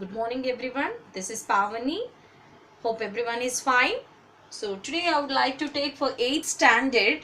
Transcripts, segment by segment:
Good morning everyone. This is Pavani. Hope everyone is fine. So today I would like to take for 8th standard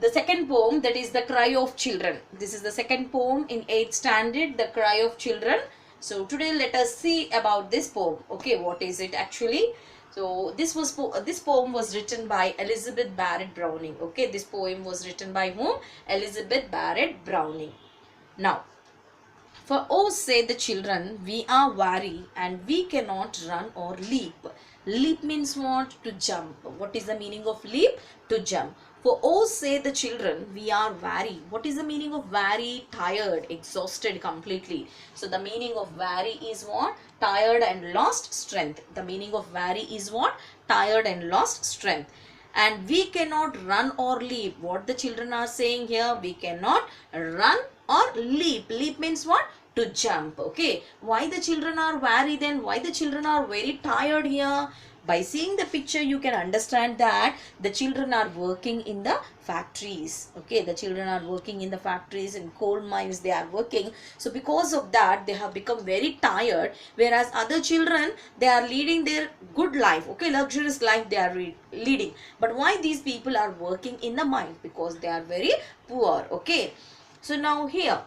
the second poem, that is The Cry of Children. This is the second poem in 8th standard, The Cry of Children. So today let us see about this poem. Okay, what is it actually? So this poem was written by Elizabeth Barrett Browning. Okay, this poem was written by whom? Elizabeth Barrett Browning. Now, for oh, say the children, we are weary and we cannot run or leap. Leap means what? To jump. What is the meaning of leap? To jump. For oh, say the children, we are weary. What is the meaning of weary? Tired, exhausted completely. So the meaning of weary is what? Tired and lost strength. The meaning of weary is what? Tired and lost strength. And we cannot run or leap. What the children are saying here? We cannot run or leap. Leap means what? To jump. Okay, why the children are weary then? Why the children are very tired here? By seeing the picture you can understand that the children are working in the factories. Okay, the children are working in the factories, in coal mines they are working. So because of that they have become very tired, whereas other children, they are leading their good life. Okay, luxurious life they are leading. But why these people are working in the mines? Because they are very poor. Okay, so now here,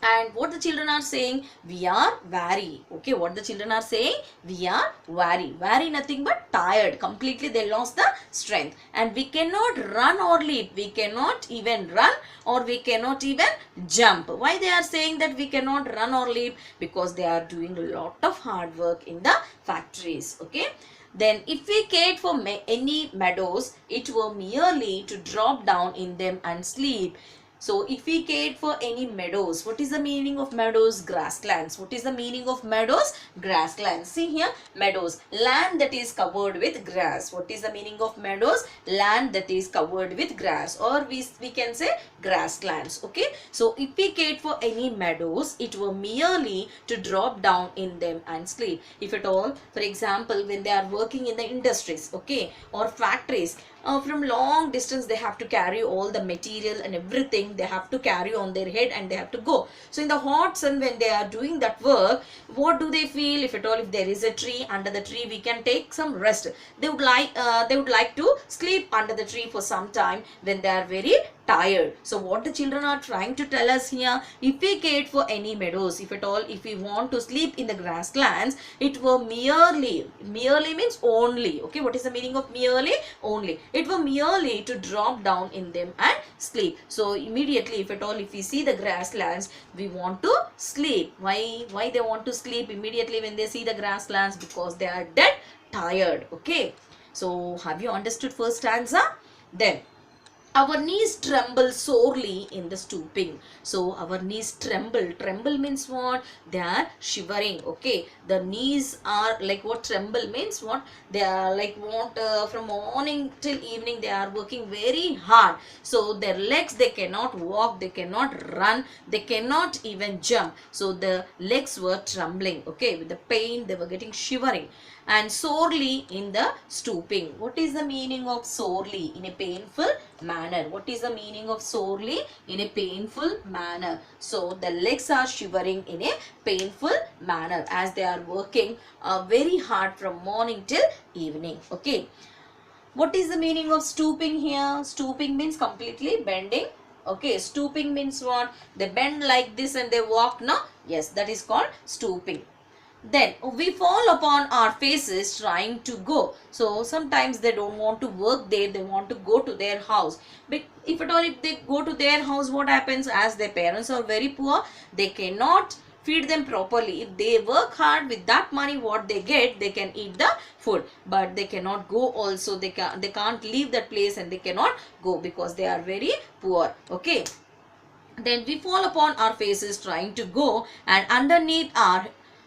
and what the children are saying, we are weary. Okay, what the children are saying, we are weary. Weary nothing but tired. Completely they lost the strength. And we cannot run or leap. We cannot even run or we cannot even jump. Why they are saying that we cannot run or leap? Because they are doing a lot of hard work in the factories. Okay. Then if we cared for any meadows, it were merely to drop down in them and sleep. So if we cared for any meadows, what is the meaning of meadows? Grasslands. What is the meaning of meadows? Grasslands. See here, meadows, land that is covered with grass. What is the meaning of meadows? Land that is covered with grass, or we can say grasslands. Okay, so if we cared for any meadows, it were merely to drop down in them and sleep. If at all, for example, when they are working in the industries, okay, or factories, from long distance they have to carry all the material and everything, they have to carry on their head and they have to go. So in the hot sun when they are doing that work, what do they feel? If at all, if there is a tree, under the tree we can take some rest. They would like to sleep under the tree for some time when they are very tired. So what the children are trying to tell us here, if we cared for any meadows, if at all, if we want to sleep in the grasslands, it were merely means only. Okay, what is the meaning of merely? Only. It were merely to drop down in them and sleep. So immediately, if at all, if we see the grasslands, we want to sleep. Why they want to sleep immediately when they see the grasslands? Because they are dead tired. Okay, so have you understood first stanza? Then our knees tremble sorely in the stooping. So our knees tremble. Tremble means what? They are shivering. Okay, the knees are like what? Tremble means what? They are like what? From morning till evening they are working very hard. So their legs, they cannot walk, they cannot run, they cannot even jump. So the legs were trembling. Okay, with the pain they were getting shivering. And sorely in the stooping. What is the meaning of sorely? In a painful manner. What is the meaning of sorely? In a painful manner. So the legs are shivering in a painful manner as they are working very hard from morning till evening. Okay, what is the meaning of stooping here? Stooping means completely bending. Okay, stooping means what? They bend like this and they walk, no? Yes, that is called stooping. Then we fall upon our faces trying to go. So sometimes they don't want to work there, they want to go to their house. But if at all, if they go to their house, what happens? As their parents are very poor, they cannot feed them properly. If they work hard with that money what they get, they can eat the food, but they cannot go also. They can't leave that place and they cannot go because they are very poor. Okay, then we fall upon our faces trying to go, and underneath our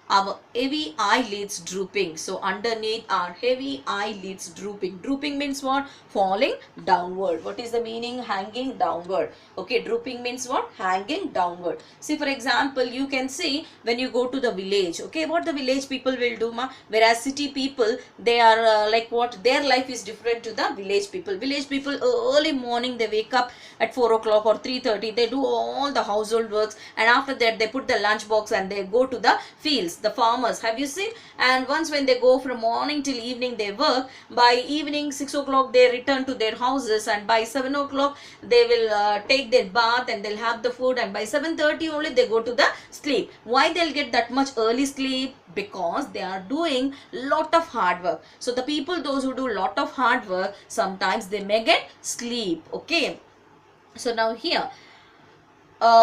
our heavy eyelids drooping. So underneath our heavy eyelids drooping. Drooping means what? Falling downward. What is the meaning? Hanging downward. Okay, drooping means what? Hanging downward. See, for example, you can see when you go to the village. Okay, what the village people will do, ma? Whereas city people, they are like what? Their life is different to the village people. Village people early morning they wake up at 4 o'clock or 3:30. They do all the household works, and after that they put the lunch box and they go to the fields. The farmers, have you seen? And once when they go from morning till evening they work. By evening 6 o'clock they return to their houses, and by 7 o'clock they will take their bath and they'll have the food, and by 7:30 only they go to the sleep. Why they'll get that much early sleep? Because they are doing lot of hard work. So the people, those who do lot of hard work, sometimes they may get sleep. Okay, so now here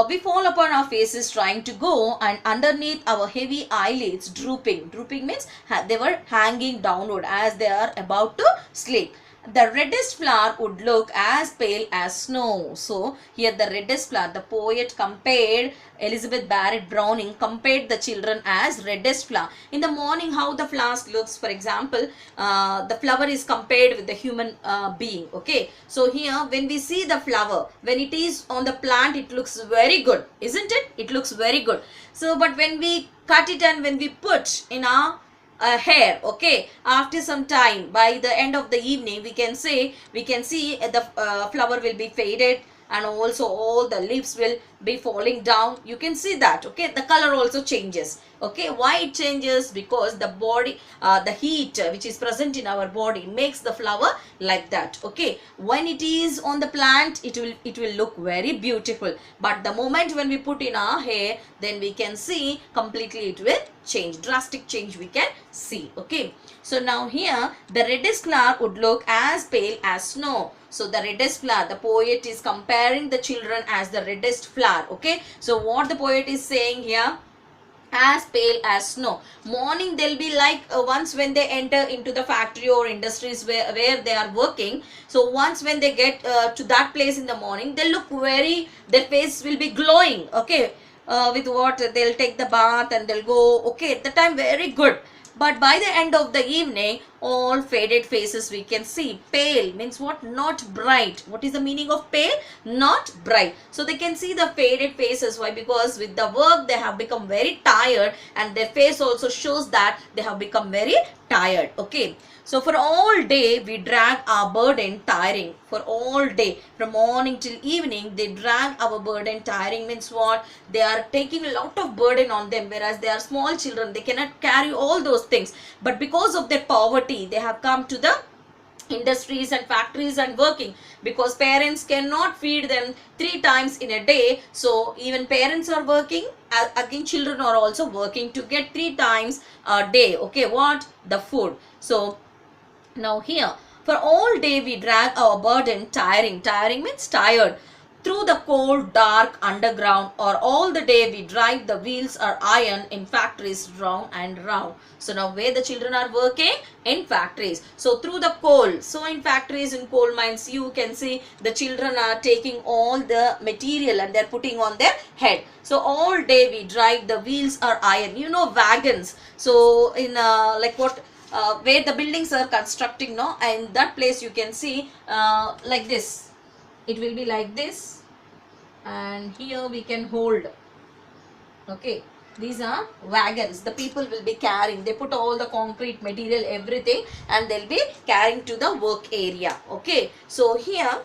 we fall upon our faces trying to go, and underneath our heavy eyelids drooping. Drooping means they were hanging downward as they are about to sleep. The reddest flower would look as pale as snow. So here the reddest flower, the poet compared, Elizabeth Barrett Browning compared the children as reddest flower. In the morning, how the flowers looks, for example, the flower is compared with the human being. Okay, so here when we see the flower, when it is on the plant, it looks very good, isn't it? It looks very good. So but when we cut it and when we put in our hair, okay, after some time, by the end of the evening, we can see the flower will be faded, and also all the leaves will be falling down. You can see that. Okay, the color also changes. Okay, why it changes? Because the body, the heat which is present in our body makes the flower like that. Okay, when it is on the plant, it will look very beautiful, but the moment when we put in our hair, then we can see completely it will change. Drastic change we can see. Okay, so now here the reddest flower would look as pale as snow. So the reddest flower, the poet is comparing the children as the reddest flower. Okay, so what the poet is saying here, as pale as snow. Morning they'll be like once when they enter into the factory or industries where they are working. So once when they get to that place in the morning, they look very, their face will be glowing. Okay, with what they'll take the bath and they'll go. Okay, at the time very good. But by the end of the evening, all faded faces we can see. Pale means what? Not bright. What is the meaning of pale? Not bright. So they can see the faded faces. Why? Because with the work they have become very tired, and their face also shows that they have become very tired. Okay, so for all day we drag our burden tiring. For all day, from morning till evening, they drag our burden tiring means what? They are taking a lot of burden on them, whereas they are small children, they cannot carry all those things. But because of their poverty, they have come to the industries and factories and working, because parents cannot feed them 3 times in a day. So even parents are working, again children are also working to get 3 times a day. Okay, what? The food. So now here, for all day we drag our burden tiring. Tiring means tired. Through the cold, dark underground, or all the day we drive the wheels or iron in factories round and round. So now where the children are working? In factories. So through the coal. So in factories, in coal mines, you can see the children are taking all the material and they're putting on their head. So all day we drive the wheels or iron. You know, wagons. So in like what? Where the buildings are constructing, no, and that place you can see like this. It will be like this, and here we can hold. Okay, these are wagons. The people will be carrying. They put all the concrete material, everything, and they'll be carrying to the work area. Okay, so here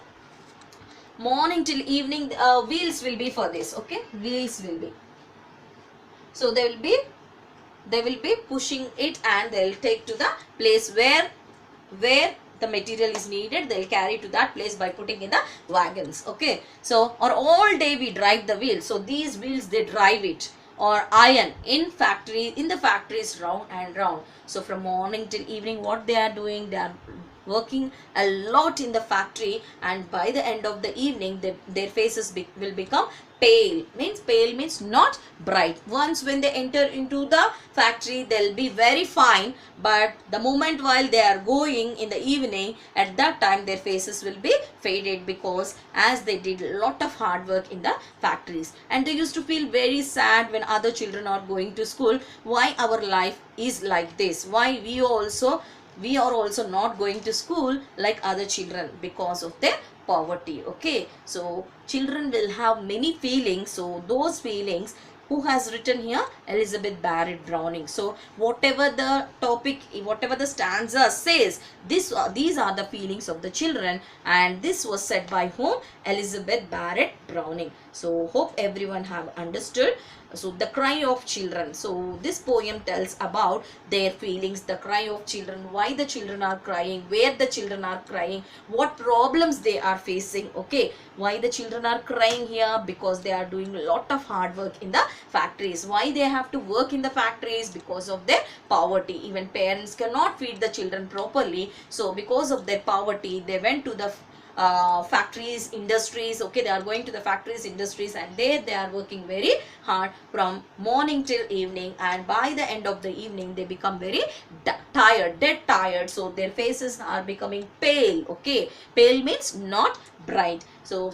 morning till evening, wheels will be for this. Okay, wheels will be. So they will be pushing it, and they'll take to the place where the material is needed. They'll carry to that place by putting in the wagons. Okay, so or all day we drive the wheels. So these wheels, they drive it, or iron in the factories round and round. So from morning till evening, what they are doing, they are working a lot in the factory, and by the end of the evening their faces will become pale means not bright. Once when they enter into the factory, they'll be very fine, but the moment while they are going in the evening, at that time their faces will be faded, because as they did a lot of hard work in the factories, and they used to feel very sad when other children are going to school. Why our life is like this? Why we are also not going to school like other children? Because of their poverty. Okay, so children will have many feelings. So those feelings, who has written here? Elizabeth Barrett Browning. So whatever the topic, whatever the stanza says, these are the feelings of the children, and this was said by whom? Elizabeth Barrett Browning. So hope everyone have understood. So the cry of children. So this poem tells about their feelings, the cry of children, why the children are crying, where the children are crying, what problems they are facing. Okay, why the children are crying here? Because they are doing a lot of hard work in the factories. Why they have to work in the factories? Because of their poverty. Even parents cannot feed the children properly. So because of their poverty, they went to the factories, industries. Okay, they are going to the factories, industries, and there they are working very hard from morning till evening, and by the end of the evening they become very tired, dead tired. So their faces are becoming pale. Okay, pale means not bright. So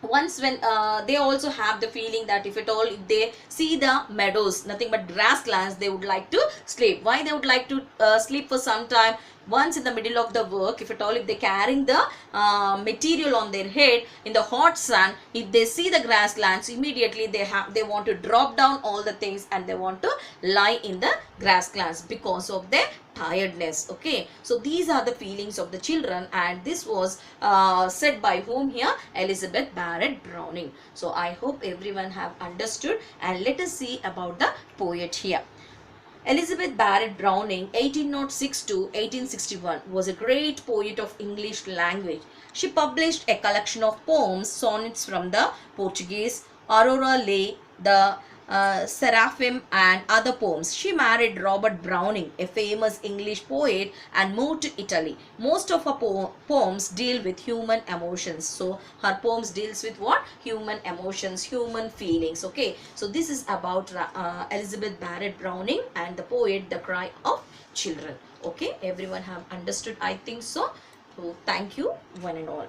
once when they also have the feeling that if at all, if they see the meadows, nothing but grasslands, they would like to sleep. Why they would like to sleep for some time? Once in the middle of the work, if at all, if they carrying the material on their head in the hot sun, if they see the grasslands, immediately they want to drop down all the things, and they want to lie in the grasslands because of their tiredness. Okay, so these are the feelings of the children, and this was said by whom here? Elizabeth Barrett Browning. So I hope everyone have understood, and let us see about the poet here. Elizabeth Barrett Browning, 1806 to 1861, was a great poet of English language. She published a collection of poems, sonnets from the Portuguese, Aurora Lay, the Seraphim, and other poems. She married Robert Browning, a famous English poet, and moved to Italy. Most of her poems deal with human emotions. So her poems deals with what? Human emotions, human feelings. Okay, so this is about Elizabeth Barrett Browning and the poet The Cry of Children. Okay, everyone have understood, I think so. So thank you one and all.